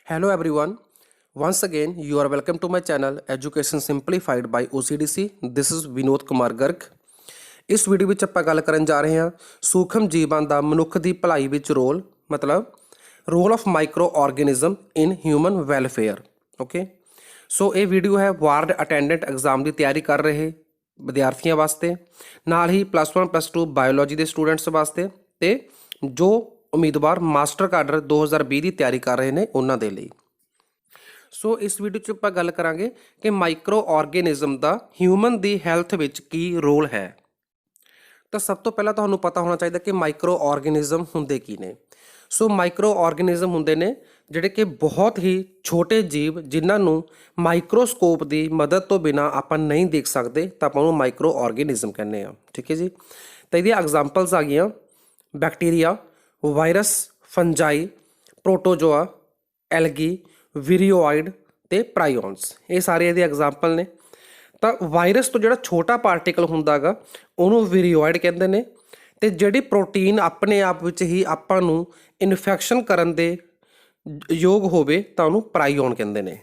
Hello everyone. Once again, you are welcome to my channel Education Simplified by OCDC. This is Vinod Kumar Garg. ਇਸ video ਵਿੱਚ ਆਪਾਂ ਗੱਲ ਕਰਨ ਜਾ ਰਹੇ ਹਾਂ ਸੂਖਮ ਜੀਵਾਂ ਦਾ ਮਨੁੱਖ ਦੀ ਭਲਾਈ ਵਿੱਚ ਰੋਲ, ਮਤਲਬ role of microorganism in human welfare. Okay, so ਇਹ ਵੀਡੀਓ ਹੈ ਵਾਰਡ ਅਟੈਂਡੈਂਟ ਐਗਜ਼ਾਮ ਦੀ ਤਿਆਰੀ ਕਰ ਰਹੇ ਵਿਦਿਆਰਥੀਆਂ ਵਾਸਤੇ, ਨਾਲ ਹੀ +1+2 ਬਾਇਓਲੋਜੀ ਦੇ ਸਟੂਡੈਂਟਸ ਵਾਸਤੇ ਤੇ ਜੋ ਉਮੀਦਵਾਰ ਮਾਸਟਰ ਕਾਡਰ 2020 ਦੀ ਤਿਆਰੀ ਕਰ ਰਹੇ ਨੇ ਉਹਨਾਂ ਦੇ ਲਈ। ਸੋ ਇਸ ਵੀਡੀਓ 'ਚ ਆਪਾਂ ਗੱਲ ਕਰਾਂਗੇ ਕਿ ਮਾਈਕਰੋ ਆਰਗੇਨਿਜ਼ਮ ਦਾ ਹਿਊਮਨ ਦੀ ਹੈਲਥ ਵਿੱਚ ਕੀ ਰੋਲ ਹੈ। ਤਾਂ ਸਭ ਤੋਂ ਪਹਿਲਾਂ ਤੁਹਾਨੂੰ ਪਤਾ ਹੋਣਾ ਚਾਹੀਦਾ ਕਿ ਮਾਈਕਰੋ ਆਰਗੇਨਿਜ਼ਮ ਹੁੰਦੇ ਕੀ ਨੇ। ਸੋ ਮਾਈਕਰੋ ਆਰਗੇਨਿਜ਼ਮ ਹੁੰਦੇ ਨੇ ਜਿਹੜੇ ਕਿ ਬਹੁਤ ਹੀ ਛੋਟੇ ਜੀਵ ਜਿਨ੍ਹਾਂ ਨੂੰ ਮਾਈਕਰੋਸਕੋਪ ਦੀ ਮਦਦ ਤੋਂ ਬਿਨਾਂ ਆਪਾਂ ਨਹੀਂ ਦੇਖ ਸਕਦੇ, ਤਾਂ ਆਪਾਂ ਉਹਨੂੰ ਮਾਈਕਰੋ ਆਰਗੇਨਿਜ਼ਮ ਕਹਿੰਦੇ ਆ। ਠੀਕ ਹੈ ਜੀ। ਤਾਂ ਇਹਦੀਆਂ ਐਗਜ਼ਾਮਪਲਸ ਆ ਗਈਆਂ bacteria, virus, fungi, protozoa, algae, ਵਿਰੀਓਇਡ ਤੇ ਪ੍ਰਾਈਓਨਸ। ਇਹ ਸਾਰੇ ਇਹਦੇ ਐਗਜ਼ਾਮਪਲ ਨੇ। ਤਾਂ ਵਾਇਰਸ ਤੋਂ ਜਿਹੜਾ ਛੋਟਾ ਪਾਰਟੀਕਲ ਹੁੰਦਾ ਗਾ ਉਹਨੂੰ ਵਿਰੀਓਇਡ ਕਹਿੰਦੇ ਨੇ, ਤੇ ਜਿਹੜੀ ਪ੍ਰੋਟੀਨ ਆਪਣੇ ਆਪ ਵਿੱਚ ਹੀ ਆਪਾਂ ਨੂੰ ਇਨਫੈਕਸ਼ਨ ਕਰਨ ਦੇ ਯੋਗ ਹੋਵੇ ਤਾਂ ਉਹਨੂੰ ਪ੍ਰਾਈਓਨ ਕਹਿੰਦੇ ਨੇ।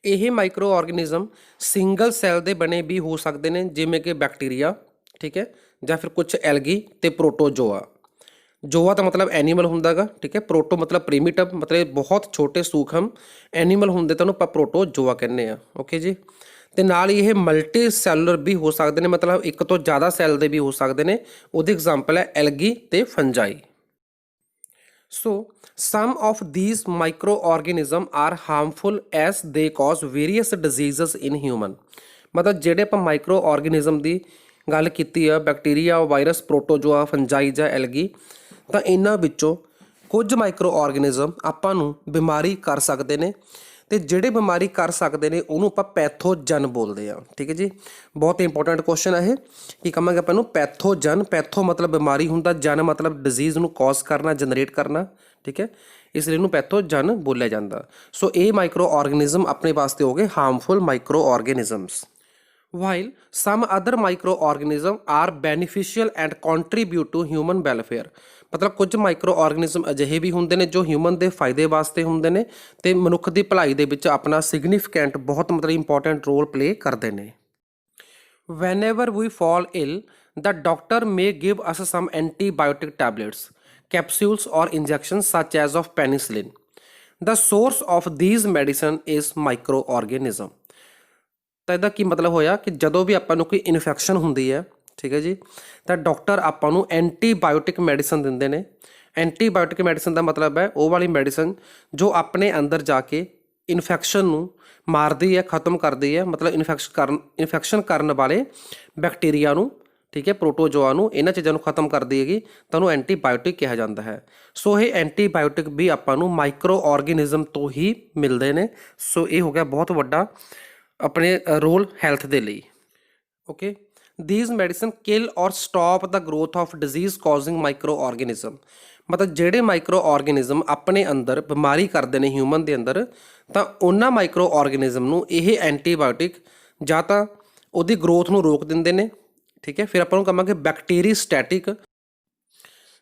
ਇਹ ਮਾਈਕਰੋ ਆਰਗੇਨਿਜ਼ਮ ਸਿੰਗਲ ਸੈੱਲ ਦੇ ਬਣੇ ਵੀ ਹੋ ਸਕਦੇ ਨੇ, ਜਿਵੇਂ ਕਿ ਬੈਕਟੀਰੀਆ, ਠੀਕ ਹੈ, ਜਾਂ ਫਿਰ ਕੁਝ ਐਲਗੀ ਤੇ ਪ੍ਰੋਟੋਜੋਆ। ਜੋਆ ਦਾ ਮਤਲਬ ਐਨੀਮਲ ਹੁੰਦਾ ਗਾ, ਠੀਕ ਹੈ। ਪ੍ਰੋਟੋ ਮਤਲਬ ਪ੍ਰੀਮੀਟਿਵ, ਮਤਲਬ ਬਹੁਤ ਛੋਟੇ ਸੂਖਮ ਐਨੀਮਲ ਹੁੰਦੇ ਤਾਂ ਉਹਨੂੰ ਆਪਾਂ ਪ੍ਰੋਟੋਜੋਆ ਕਹਿੰਦੇ ਆ। ਓਕੇ ਜੀ। ਤੇ ਨਾਲ ਹੀ ਇਹ ਮਲਟੀ ਸੈਲੂਲਰ ਵੀ ਹੋ ਸਕਦੇ ਨੇ, ਮਤਲਬ ਇੱਕ ਤੋਂ ਜ਼ਿਆਦਾ ਸੈੱਲ ਦੇ ਵੀ ਹੋ ਸਕਦੇ ਨੇ। ਉਹਦੀ ਐਗਜ਼ਾਮਪਲ ਹੈ ਐਲਗੀ ਤੇ fungi. So some of these microorganisms are harmful as they cause various diseases in human। ਮਤਲਬ ਜਿਹੜੇ ਆਪਾਂ ਮਾਈਕਰੋ ਆਰਗੇਨਿਜ਼ਮ ਦੀ ਗੱਲ ਕੀਤੀ ਆ, ਬੈਕਟੀਰੀਆ, ਵਾਇਰਸ, ਪ੍ਰੋਟੋਜੋਆ, ਫੰਜਾਈ ਜਾਂ ਐਲਗੀ, ਤਾਂ ਇਹਨਾਂ ਵਿੱਚੋਂ ਕੁਝ ਮਾਈਕਰੋ ਆਰਗੇਨਿਜ਼ਮ ਆਪਾਂ ਨੂੰ ਬਿਮਾਰੀ ਕਰ ਸਕਦੇ ਨੇ, ਤੇ ਜਿਹੜੇ ਬਿਮਾਰੀ ਕਰ ਸਕਦੇ ਨੇ ਉਹਨੂੰ ਆਪਾਂ ਪੈਥੋਜਨ ਬੋਲਦੇ ਆ। ਠੀਕ ਹੈ ਜੀ। ਬਹੁਤ ਇੰਪੋਰਟੈਂਟ ਕੁਐਸਚਨ ਹੈ ਇਹ। ਕੀ ਕਹਾਂਗੇ ਆਪਾਂ ਨੂੰ? ਪੈਥੋਜਨ। ਪੈਥੋ ਮਤਲਬ ਬਿਮਾਰੀ ਹੁੰਦਾ, ਜਨ ਮਤਲਬ ਡਿਜ਼ੀਜ਼ ਨੂੰ ਕੌਜ਼ ਕਰਨਾ, ਜਨਰੇਟ ਕਰਨਾ। ਠੀਕ ਹੈ, ਇਸ ਲਈ ਇਹਨੂੰ ਪੈਥੋਜਨ ਬੋਲਿਆ ਜਾਂਦਾ। ਸੋ ਇਹ ਮਾਈਕਰੋ ਆਰਗੇਨਿਜ਼ਮ ਆਪਣੇ ਵਾਸਤੇ ਹੋ ਗਏ harmful micro organisms. while some other microorganisms are beneficial and contribute to human welfare। ਮਤਲਬ ਕੁਝ ਮਾਈਕਰੋ ਆਰਗੇਨਿਜ਼ਮ ਅਜਿਹੇ ਵੀ ਹੁੰਦੇ ਨੇ ਜੋ ਹਿਊਮਨ ਦੇ ਫਾਇਦੇ ਵਾਸਤੇ ਹੁੰਦੇ ਨੇ ਤੇ ਮਨੁੱਖ ਦੀ ਭਲਾਈ ਦੇ ਵਿੱਚ ਆਪਣਾ ਸਿਗਨੀਫੀਕੈਂਟ, ਬਹੁਤ ਮਤਲਬ ਇੰਪੋਰਟੈਂਟ ਰੋਲ ਪਲੇ ਕਰਦੇ ਨੇ। whenever we fall ill, the doctor may give us some antibiotic tablets, capsules or injections such as of penicillin। the source of these medicine is microorganism। ਤਾਂ ਇਹਦਾ ਕੀ ਮਤਲਬ ਹੋਇਆ ਕਿ ਜਦੋਂ ਵੀ ਆਪਾਂ ਨੂੰ ਕੋਈ ਇਨਫੈਕਸ਼ਨ ਹੁੰਦੀ ਹੈ, ਠੀਕ ਹੈ ਜੀ, ਤਾਂ ਡਾਕਟਰ ਆਪਾਂ ਨੂੰ ਐਂਟੀਬਾਇਓਟਿਕ ਮੈਡੀਸਨ ਦਿੰਦੇ ਨੇ। ਐਂਟੀਬਾਇਓਟਿਕ ਮੈਡੀਸਨ ਦਾ ਮਤਲਬ ਹੈ ਉਹ ਵਾਲੀ ਮੈਡੀਸਨ ਜੋ ਆਪਣੇ ਅੰਦਰ ਜਾ ਕੇ ਇਨਫੈਕਸ਼ਨ ਨੂੰ ਮਾਰਦੀ ਹੈ, ਖਤਮ ਕਰਦੀ ਹੈ, ਮਤਲਬ ਇਨਫੈਕਸ਼ਨ ਕਰਨ ਵਾਲੇ ਬੈਕਟੀਰੀਆ ਨੂੰ, ਠੀਕ ਹੈ, ਪ੍ਰੋਟੋਜੋਆ ਨੂੰ, ਇਹਨਾਂ ਚੀਜ਼ਾਂ ਨੂੰ ਖਤਮ ਕਰਦੀ ਹੈਗੀ, ਤਾਂ ਉਹਨੂੰ ਐਂਟੀਬਾਇਓਟਿਕ ਕਿਹਾ ਜਾਂਦਾ ਹੈ। ਸੋ ਇਹ ਐਂਟੀਬਾਇਓਟਿਕ ਵੀ ਆਪਾਂ ਨੂੰ ਮਾਈਕਰੋ ਆਰਗੇਨਿਜ਼ਮ ਤੋਂ ਹੀ ਮਿਲਦੇ ਨੇ। ਸੋ ਇਹ ਹੋ ਗਿਆ ਬਹੁਤ ਵੱਡਾ ਆਪਣੇ ਰੋਲ ਹੈਲਥ ਦੇ ਲਈ। Okay, these medicine kill or stop the growth of disease causing microorganism. ਮਤਲਬ ਜਿਹੜੇ ਮਾਈਕਰੋ ਆਰਗੇਨਿਜ਼ਮ ਆਪਣੇ ਅੰਦਰ ਬਿਮਾਰੀ ਕਰਦੇ ਨੇ ਹਿਊਮਨ ਦੇ ਅੰਦਰ, ਤਾਂ ਉਹਨਾਂ ਮਾਈਕਰੋ ਆਰਗੇਨਿਜ਼ਮ ਨੂੰ ਇਹ ਐਂਟੀਬਾਇਓਟਿਕ ਜਾਂ ਤਾਂ ਉਹਦੀ ਗਰੋਥ ਨੂੰ ਰੋਕ ਦਿੰਦੇ ਨੇ, ਠੀਕ ਹੈ, ਫਿਰ ਆਪਾਂ ਨੂੰ ਕਹਾਂਗੇ ਬੈਕਟੀਰੀਸਟੈਟਿਕ,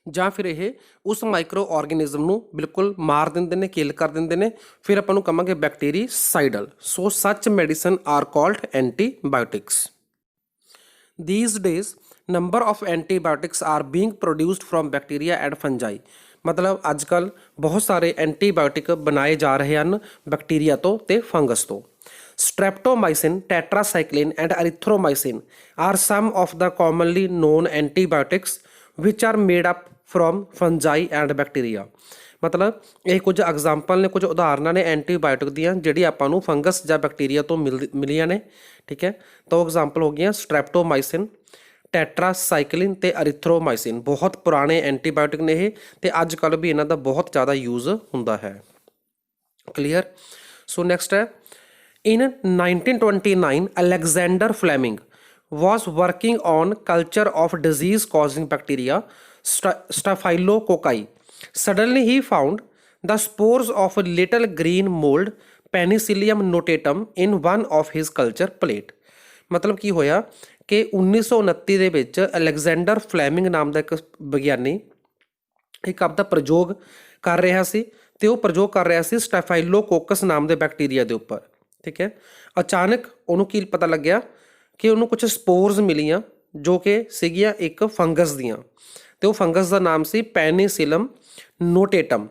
ਜਾਂ ਫਿਰ ਇਹ ਉਸ ਮਾਈਕਰੋ ਆਰਗੇਨਿਜ਼ਮ ਨੂੰ ਬਿਲਕੁਲ ਮਾਰ ਦਿੰਦੇ ਨੇ, ਕਿਲ ਕਰ ਦਿੰਦੇ ਨੇ, ਫਿਰ ਆਪਾਂ ਨੂੰ ਕਹਾਂਗੇ ਬੈਕਟੀਰੀਸਾਈਡਲ। ਸੋ ਸੱਚ medicine R called antibiotics. these days number of antibiotics are being produced from bacteria and fungi। ਮਤਲਬ ਅੱਜ ਕੱਲ੍ਹ ਬਹੁਤ ਸਾਰੇ ਐਂਟੀਬਾਇਓਟਿਕ ਬਣਾਏ ਜਾ ਰਹੇ ਹਨ ਬੈਕਟੀਰੀਆ ਤੋਂ ਤੇ ਫੰਗਸ ਤੋਂ। streptomycin, tetracycline and erythromycin are some of the commonly known antibiotics which are made up from fungi and bacteria। ਮਤਲਬ ਇਹ ਕੁਝ ਐਗਜ਼ਾਮਪਲ ਨੇ, ਕੁਝ ਉਦਾਹਰਨਾਂ ਨੇ ਐਂਟੀਬਾਇਓਟਿਕ ਦੀਆਂ ਜਿਹੜੀ ਆਪਾਂ ਨੂੰ ਫੰਗਸ ਜਾਂ ਬੈਕਟੀਰੀਆ ਤੋਂ ਮਿਲੀਆਂ ਨੇ। ਠੀਕ ਹੈ, ਤਾਂ ਉਹ ਐਗਜ਼ਾਮਪਲ ਹੋ ਗਈਆਂ ਸਟ੍ਰੈਪਟੋਮਾਈਸਿਨ, ਟੈਟਰਾਸਾਈਕਲਿਨ ਤੇ ਅਰੀਥਰੋਮਾਈਸਿਨ। ਬਹੁਤ ਪੁਰਾਣੇ ਐਂਟੀਬਾਇਓਟਿਕ ਨੇ ਇਹ, ਤੇ ਅੱਜ ਕੱਲ੍ਹ ਵੀ ਇਹਨਾਂ ਦਾ ਬਹੁਤ ਜ਼ਿਆਦਾ ਯੂਜ਼ ਹੁੰਦਾ ਹੈ। ਕਲੀਅਰ। ਸੋ ਨੈਕਸਟ ਹੈ, ਇਨ 1929 Alexander ਫਲੈਮਿੰਗ was working on culture of disease causing bacteria Staphylococci। Suddenly he found the spores of a little green mold Penicillium notatum in one of his culture plate। ਮਤਲਬ ਕੀ ਹੋਇਆ ਕਿ 1929 ਦੇ ਵਿੱਚ Alexander ਫਲੈਮਿੰਗ ਨਾਮ ਦਾ ਇੱਕ ਵਿਗਿਆਨੀ ਇੱਕ ਆਪਦਾ ਪ੍ਰਯੋਗ ਕਰ ਰਿਹਾ ਸੀ ਤੇ ਉਹ ਪ੍ਰਯੋਗ ਕਰ ਰਿਹਾ ਸੀ ਸਟੈਫਾਈਲੋਕੋਕਸ ਨਾਮ ਦੇ ਬੈਕਟੀਰੀਆ ਦੇ ਉੱਪਰ। ਠੀਕ ਹੈ, ਅਚਾਨਕ ਉਹਨੂੰ ਕੀ ਪਤਾ ਲੱਗਿਆ ਕਿ ਉਹਨੂੰ ਕੁਝ ਸਪੋਰਸ ਮਿਲੀਆਂ ਜੋ ਕਿ ਸੀਗੀਆਂ ਇੱਕ ਫੰਗਸ ਦੀਆਂ, ਤੇ ਉਹ ਫੰਗਸ ਦਾ ਨਾਮ ਸੀ ਪੈਨੀਸਿਲਮ ਨੋਟੇਟਮ।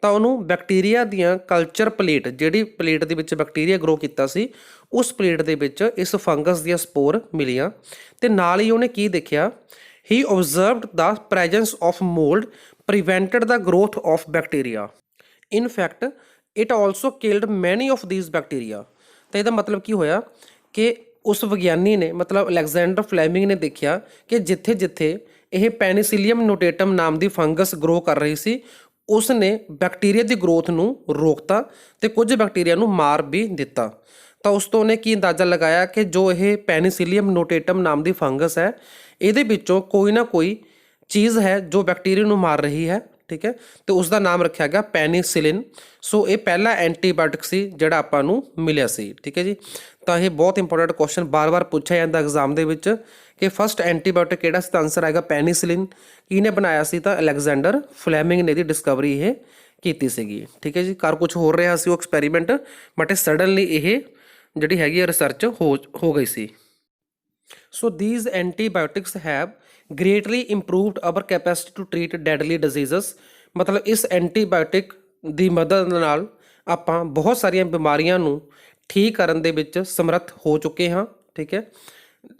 ਤਾਂ ਉਹਨੂੰ ਬੈਕਟੀਰੀਆ ਦੀਆਂ ਕਲਚਰ ਪਲੇਟ, ਜਿਹੜੀ ਪਲੇਟ ਦੇ ਵਿੱਚ ਬੈਕਟੀਰੀਆ ਗਰੋ ਕੀਤਾ ਸੀ, ਉਸ ਪਲੇਟ ਦੇ ਵਿੱਚ ਇਸ ਫੰਗਸ ਦੀਆਂ ਸਪੋਰ ਮਿਲੀਆਂ। ਤੇ ਨਾਲ ਹੀ ਉਹਨੇ ਕੀ ਦੇਖਿਆ, he observed the presence of mould prevented the growth of bacteria. In fact it also killed many of these bacteria. ਤਾਂ ਇਹਦਾ ਮਤਲਬ ਕੀ ਹੋਇਆ ਕਿ ਉਸ ਵਿਗਿਆਨੀ ਨੇ, ਮਤਲਬ ਅਲੈਗਜ਼ੈਂਡਰ ਫਲੈਮਿੰਗ ਨੇ ਦੇਖਿਆ ਕਿ ਜਿੱਥੇ ਜਿੱਥੇ ਇਹ ਪੈਨੀਸਿਲੀਅਮ ਨੋਟੇਟਮ ਨਾਮ ਦੀ ਫੰਗਸ ਗਰੋ ਕਰ ਰਹੀ ਸੀ, ਉਸ ਨੇ ਬੈਕਟੀਰੀਆ ਦੀ ਗਰੋਥ ਨੂੰ ਰੋਕਤਾ ਤੇ ਕੁਝ ਬੈਕਟੀਰੀਆ ਨੂੰ ਮਾਰ ਵੀ ਦਿੱਤਾ। ਤਾਂ ਉਸ ਤੋਂ ਉਹਨੇ ਕੀ ਅੰਦਾਜ਼ਾ ਲਗਾਇਆ ਕਿ ਜੋ ਇਹ ਪੈਨੀਸਿਲੀਅਮ ਨੋਟੇਟਮ ਨਾਮ ਦੀ ਫੰਗਸ ਹੈ, ਇਹਦੇ ਵਿੱਚੋਂ ਕੋਈ ਨਾ ਕੋਈ ਚੀਜ਼ ਹੈ ਜੋ ਬੈਕਟੀਰੀਆ ਨੂੰ ਮਾਰ ਰਹੀ ਹੈ। ਠੀਕ ਹੈ, ਤੇ ਉਸ ਦਾ ਨਾਮ ਰੱਖਿਆ ਗਿਆ ਪੈਨੀਸਿਲਿਨ। ਸੋ ਇਹ ਪਹਿਲਾ ਐਂਟੀਬਾਇਓਟਿਕ ਸੀ ਜਿਹੜਾ ਆਪਾਂ ਨੂੰ ਮਿਲਿਆ ਸੀ। ਠੀਕ ਹੈ ਜੀ, ਤਾਂ ਇਹ ਬਹੁਤ ਇੰਪੋਰਟੈਂਟ ਕੁਐਸਚਨ ਬਾਰ-ਬਾਰ ਪੁੱਛਿਆ ਜਾਂਦਾ ਐਗਜ਼ਾਮ ਦੇ ਵਿੱਚ ਕਿ ਫਸਟ ਐਂਟੀਬਾਇਓਟਿਕ ਕਿਹੜਾ ਸੀ, ਤਾਂ ਆਨਸਰ ਆਏਗਾ ਪੈਨੀਸਿਲਿਨ। ਕਿਹਨੇ ਬਣਾਇਆ ਸੀ, ਤਾਂ ਅਲੈਗਜ਼ੈਂਡਰ ਫਲੈਮਿੰਗ ਨੇ ਇਹਦੀ ਡਿਸਕਵਰੀ ਇਹ ਕੀਤੀ ਸੀਗੀ। ਠੀਕ ਹੈ ਜੀ, ਕਰ ਕੁਝ ਹੋਰ ਰਿਹਾ ਸੀ ਉਹ ਐਕਸਪੈਰੀਮੈਂਟ, ਬਟ ਸਡਨਲੀ ਇਹ ਜਿਹੜੀ ਹੈਗੀ ਰਿਸਰਚ ਹੋ ਗਈ ਸੀ। So these antibiotics have greatly improved our capacity to treat deadly diseases। ਮਤਲਬ ਇਸ ਐਂਟੀਬਾਇਓਟਿਕ ਦੀ ਮਦਦ ਨਾਲ ਆਪਾਂ ਬਹੁਤ ਸਾਰੀਆਂ ਬਿਮਾਰੀਆਂ ਨੂੰ ਠੀਕ ਕਰਨ ਦੇ ਵਿੱਚ ਸਮਰੱਥ ਹੋ ਚੁੱਕੇ ਹਾਂ। ਠੀਕ ਹੈ,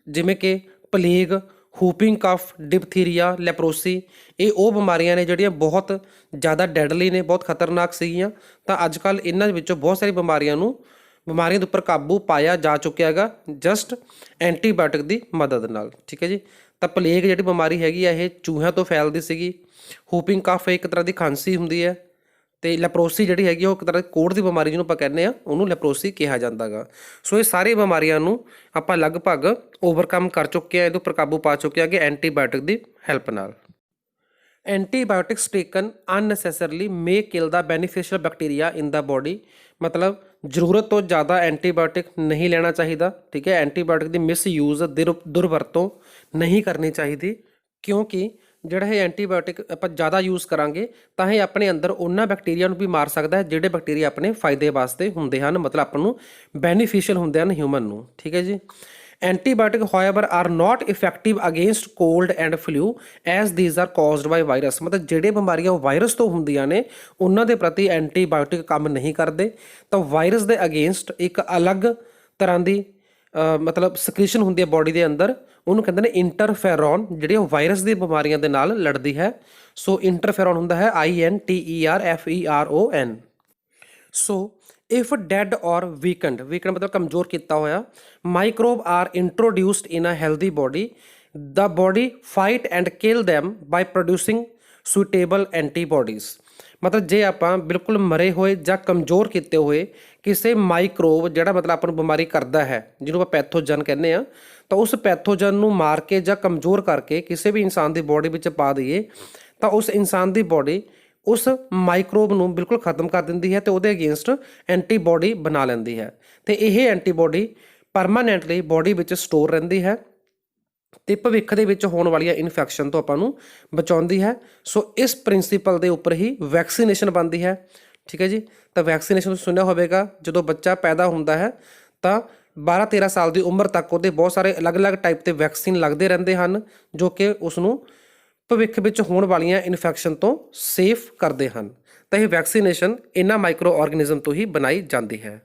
ਜਿਵੇਂ ਕਿ plague, whooping cough, diphtheria, leprosy. ਇਹ ਉਹ ਬਿਮਾਰੀਆਂ ਨੇ ਜਿਹੜੀਆਂ ਬਹੁਤ ਜ਼ਿਆਦਾ ਡੈਡਲੀ ਨੇ, ਬਹੁਤ ਖਤਰਨਾਕ ਸੀਗੀਆਂ। ਤਾਂ ਅੱਜ ਕੱਲ੍ਹ ਇਹਨਾਂ ਵਿੱਚੋਂ ਬਹੁਤ ਸਾਰੀ ਬਿਮਾਰੀਆਂ ਦੇ ਉੱਪਰ ਕਾਬੂ ਪਾਇਆ ਜਾ ਚੁੱਕਿਆ ਹੈਗਾ ਜਸਟ ਐਂਟੀਬਾਇਓਟਿਕ ਦੀ ਮਦਦ ਨਾਲ। ਠੀਕ ਹੈ ਜੀ, ਤਾਂ ਪਲੇਗ ਜਿਹੜੀ ਬਿਮਾਰੀ ਹੈਗੀ ਆ ਇਹ ਚੂਹਿਆਂ ਤੋਂ ਫੈਲਦੀ ਸੀਗੀ। ਹੂਪਿੰਗ ਕਫ ਇੱਕ ਤਰ੍ਹਾਂ ਦੀ ਖਾਂਸੀ ਹੁੰਦੀ ਹੈ, ਤੇ ਲੈਪਰੋਸੀ ਜਿਹੜੀ ਹੈਗੀ ਉਹ ਇੱਕ ਤਰ੍ਹਾਂ ਦੀ ਕੋਹੜ ਦੀ ਬਿਮਾਰੀ ਜਿਹਨੂੰ ਆਪਾਂ ਕਹਿੰਦੇ ਆ, ਉਹਨੂੰ ਲੈਪਰੋਸੀ ਕਿਹਾ ਜਾਂਦਾ ਗਾ। ਸੋ ਇਹ ਸਾਰੀ ਬਿਮਾਰੀਆਂ ਨੂੰ ਆਪਾਂ ਲਗਭਗ ਓਵਰਕਮ ਕਰ ਚੁੱਕੇ ਆ, ਇਹਦੇ ਉੱਪਰ ਕਾਬੂ ਪਾ ਚੁੱਕੇ ਆ ਕਿ ਐਂਟੀਬਾਇਓਟਿਕ ਦੀ ਹੈਲਪ ਨਾਲ। ਐਂਟੀਬਾਇਓਟਿਕਸ ਟੇਕਨ ਅਨਨੈਸੈਸਰਲੀ ਮੇ ਕਿਲ ਦਾ ਬੈਨੀਫਿਸ਼ੀਅਲ ਬੈਕਟੀਰੀਆ ਇਨ ਦਾ ਬੋਡੀ। ਮਤਲਬ ਜ਼ਰੂਰਤ ਤੋਂ ਜ਼ਿਆਦਾ ਐਂਟੀਬਾਇਓਟਿਕ ਨਹੀਂ ਲੈਣਾ ਚਾਹੀਦਾ। ਠੀਕ ਹੈ, ਐਂਟੀਬਾਇਓਟਿਕ ਦੀ ਮਿਸਯੂਜ਼, ਦੁਰਵਰਤੋਂ ਨਹੀਂ ਕਰਨੀ ਚਾਹੀਦੀ, ਕਿਉਂਕਿ ਜਿਹੜਾ ਇਹ ਐਂਟੀਬਾਇਓਟਿਕ ਆਪਾਂ ਜ਼ਿਆਦਾ ਯੂਜ਼ ਕਰਾਂਗੇ ਤਾਂ ਇਹ ਆਪਣੇ ਅੰਦਰ ਉਹਨਾਂ ਬੈਕਟੀਰੀਆ ਨੂੰ ਵੀ ਮਾਰ ਸਕਦਾ ਹੈ ਜਿਹੜੇ ਬੈਕਟੀਰੀਆ ਆਪਣੇ ਫਾਇਦੇ ਵਾਸਤੇ ਹੁੰਦੇ ਹਨ, ਮਤਲਬ ਆਪਾਂ ਨੂੰ ਬੈਨੀਫਿਸ਼ੀਅਲ ਹੁੰਦੇ ਹਨ ਹਿਊਮਨ ਨੂੰ। ਠੀਕ ਹੈ ਜੀ, antibiotic however are not effective against cold and flu as these are caused by virus। ਮਤਲਬ ਜਿਹੜੇ ਬਿਮਾਰੀਆਂ ਵਾਇਰਸ ਤੋਂ ਹੁੰਦੀਆਂ ਨੇ ਉਹਨਾਂ ਦੇ ਪ੍ਰਤੀ ਐਂਟੀਬਾਇਓਟਿਕ ਕੰਮ ਨਹੀਂ ਕਰਦੇ। ਤਾਂ ਵਾਇਰਸ ਦੇ ਅਗੇਂਸਟ ਇੱਕ ਅਲੱਗ ਤਰ੍ਹਾਂ ਦੀ ਮਤਲਬ ਸਕ੍ਰੀਸ਼ਨ ਹੁੰਦੀ ਹੈ ਬੋਡੀ ਦੇ ਅੰਦਰ, ਉਹਨੂੰ ਕਹਿੰਦੇ ਨੇ ਇੰਟਰਫੇਰੋਨ, ਜਿਹੜੀ ਉਹ ਵਾਇਰਸ ਦੀ ਬਿਮਾਰੀਆਂ ਦੇ ਨਾਲ ਲੜਦੀ ਹੈ। ਸੋ ਇੰਟਰਫੇਰੋਨ ਹੁੰਦਾ ਹੈ INTERFERON। ਸੋ ਇਫ ਡੈਡ ਔਰ ਵੀਕਨਡ ਮਤਲਬ ਕਮਜ਼ੋਰ ਕੀਤਾ ਹੋਇਆ, microbe are introduced in a healthy body, the body fight and kill them by producing suitable antibodies. ਮਤਲਬ ਜੇ ਆਪਾਂ ਬਿਲਕੁਲ ਮਰੇ ਹੋਏ ਜਾਂ ਕਮਜ਼ੋਰ ਕੀਤੇ ਹੋਏ ਕਿਸੇ ਮਾਈਕਰੋਬ, ਜਿਹੜਾ ਮਤਲਬ ਆਪਾਂ ਨੂੰ ਬਿਮਾਰੀ ਕਰਦਾ ਹੈ, ਜਿਹਨੂੰ ਆਪਾਂ ਪੈਥੋਜਨ ਕਹਿੰਦੇ ਆ, ਤਾਂ ਉਸ ਪੈਥੋਜਨ ਨੂੰ ਮਾਰ ਕੇ ਜਾਂ ਕਮਜ਼ੋਰ ਕਰਕੇ ਕਿਸੇ ਵੀ ਇਨਸਾਨ ਦੀ ਬੋਡੀ ਵਿੱਚ ਪਾ ਦਈਏ ਤਾਂ ਉਸ ਇਨਸਾਨ ਦੀ ਬੋਡੀ ਉਸ ਮਾਈਕਰੋਬ ਨੂੰ ਬਿਲਕੁਲ ਖਤਮ ਕਰ ਦਿੰਦੀ ਹੈ ਤੇ ਉਹਦੇ ਅਗੇਂਸਟ ਐਂਟੀਬੋਡੀ ਬਣਾ ਲੈਂਦੀ ਹੈ। ਤੇ ਇਹ ਐਂਟੀਬੋਡੀ ਪਰਮਾਨੈਂਟਲੀ ਬੋਡੀ ਵਿੱਚ ਸਟੋਰ ਰਹਿੰਦੀ ਹੈ ਤੇ ਭਵਿੱਖ ਦੇ ਵਿੱਚ ਹੋਣ ਵਾਲੀਆਂ ਇਨਫੈਕਸ਼ਨ ਤੋਂ ਆਪਾਂ ਨੂੰ ਬਚਾਉਂਦੀ ਹੈ। ਸੋ ਇਸ ਪ੍ਰਿੰਸੀਪਲ ਦੇ ਉੱਪਰ ਹੀ ਵੈਕਸੀਨੇਸ਼ਨ ਬਣਦੀ ਹੈ। ਠੀਕ ਹੈ ਜੀ, ਤਾਂ ਵੈਕਸੀਨੇਸ਼ਨ ਤੁਸੀਂ ਸੁਣਿਆ ਹੋਵੇਗਾ, ਜਦੋਂ ਬੱਚਾ ਪੈਦਾ ਹੁੰਦਾ ਹੈ ਤਾਂ 12-13 ਸਾਲ ਦੀ ਉਮਰ ਤੱਕ ਉਹਦੇ ਬਹੁਤ ਸਾਰੇ ਅਲੱਗ-ਅਲੱਗ ਟਾਈਪ ਦੇ ਵੈਕਸੀਨ ਲੱਗਦੇ ਰਹਿੰਦੇ ਹਨ ਜੋ ਕਿ ਉਸ ਨੂੰ ਭਵਿੱਖ ਵਿੱਚ ਹੋਣ ਵਾਲੀਆਂ ਇਨਫੈਕਸ਼ਨ ਤੋਂ ਸੇਫ ਕਰਦੇ ਹਨ। ਤਾਂ ਇਹ ਵੈਕਸੀਨੇਸ਼ਨ ਇਹਨਾਂ ਮਾਈਕਰੋ ਆਰਗੇਨਿਜ਼ਮ ਤੋਂ ਹੀ ਬਣਾਈ ਜਾਂਦੀ ਹੈ।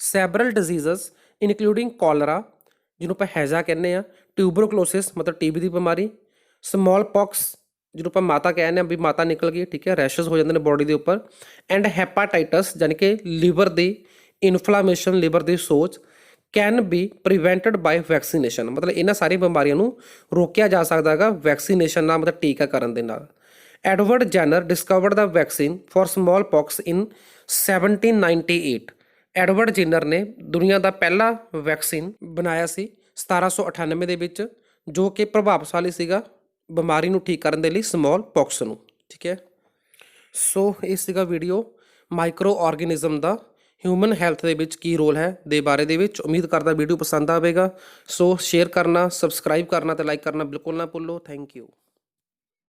ਸੈਬਰਲ ਡਿਜ਼ੀਜ਼ਸ ਇਨਕਲੂਡਿੰਗ ਕੋਲਰਾ, ਜਿਹਨੂੰ ਆਪਾਂ ਹੈਜ਼ਾ ਕਹਿੰਦੇ ਆ, ਟਿਊਬਰਕਲੋਸਿਸ ਮਤਲਬ TB ਦੀ ਬਿਮਾਰੀ, ਸਮੌਲ ਪੌਕਸ ਜਿਹਨੂੰ ਆਪਾਂ ਮਾਤਾ ਕਹਿੰਦੇ ਆ ਵੀ ਮਾਤਾ ਨਿਕਲ ਗਈ, ਠੀਕ ਹੈ, ਰੈਸ਼ਸ ਹੋ ਜਾਂਦੇ ਨੇ ਬੋਡੀ ਦੇ ਉੱਪਰ, ਐਂਡ ਹੈਪਾਟਾਈਟਸ ਯਾਨੀ ਕਿ ਲੀਵਰ ਦੀ ਇਨਫਲਾਮੇਸ਼ਨ, ਲੀਵਰ ਦੀ ਸੋਜ, can be prevented by vaccination. ਮਤਲਬ ਇਹਨਾਂ ਸਾਰੀਆਂ ਬਿਮਾਰੀਆਂ ਨੂੰ ਰੋਕਿਆ ਜਾ ਸਕਦਾ ਹੈਗਾ ਵੈਕਸੀਨੇਸ਼ਨ ਨਾਲ, ਮਤਲਬ ਟੀਕਾਕਰਨ ਦੇ ਨਾਲ। Edward Jenner discovered the vaccine for smallpox in 1798। Edward Jenner ਨੇ ਦੁਨੀਆ ਦਾ ਪਹਿਲਾ ਵੈਕਸੀਨ ਬਣਾਇਆ ਸੀ 1798 ਦੇ ਵਿੱਚ, ਜੋ ਕਿ ਪ੍ਰਭਾਵਸ਼ਾਲੀ ਸੀਗਾ ਬਿਮਾਰੀ ਨੂੰ ਠੀਕ ਕਰਨ ਦੇ ਲਈ, ਸਮੌਲ ਪੌਕਸ ਨੂੰ। ਠੀਕ ਹੈ, ਸੋ ਇਹ ਸੀਗਾ ਵੀਡੀਓ ਮਾਈਕਰੋ ਆਰਗੇਨਿਜ਼ਮ ਦਾ ਹਿਊਮਨ ਹੈਲਥ ਦੇ ਵਿੱਚ ਕੀ ਰੋਲ ਹੈ ਦੇ ਬਾਰੇ ਦੇ ਵਿੱਚ। ਉਮੀਦ ਕਰਦਾ ਵੀਡੀਓ ਪਸੰਦ ਆਵੇਗਾ। ਸੋ ਸ਼ੇਅਰ ਕਰਨਾ, ਸਬਸਕ੍ਰਾਈਬ ਕਰਨਾ ਤੇ ਲਾਈਕ ਕਰਨਾ ਬਿਲਕੁਲ ਨਾ ਭੁੱਲੋ। Thank you.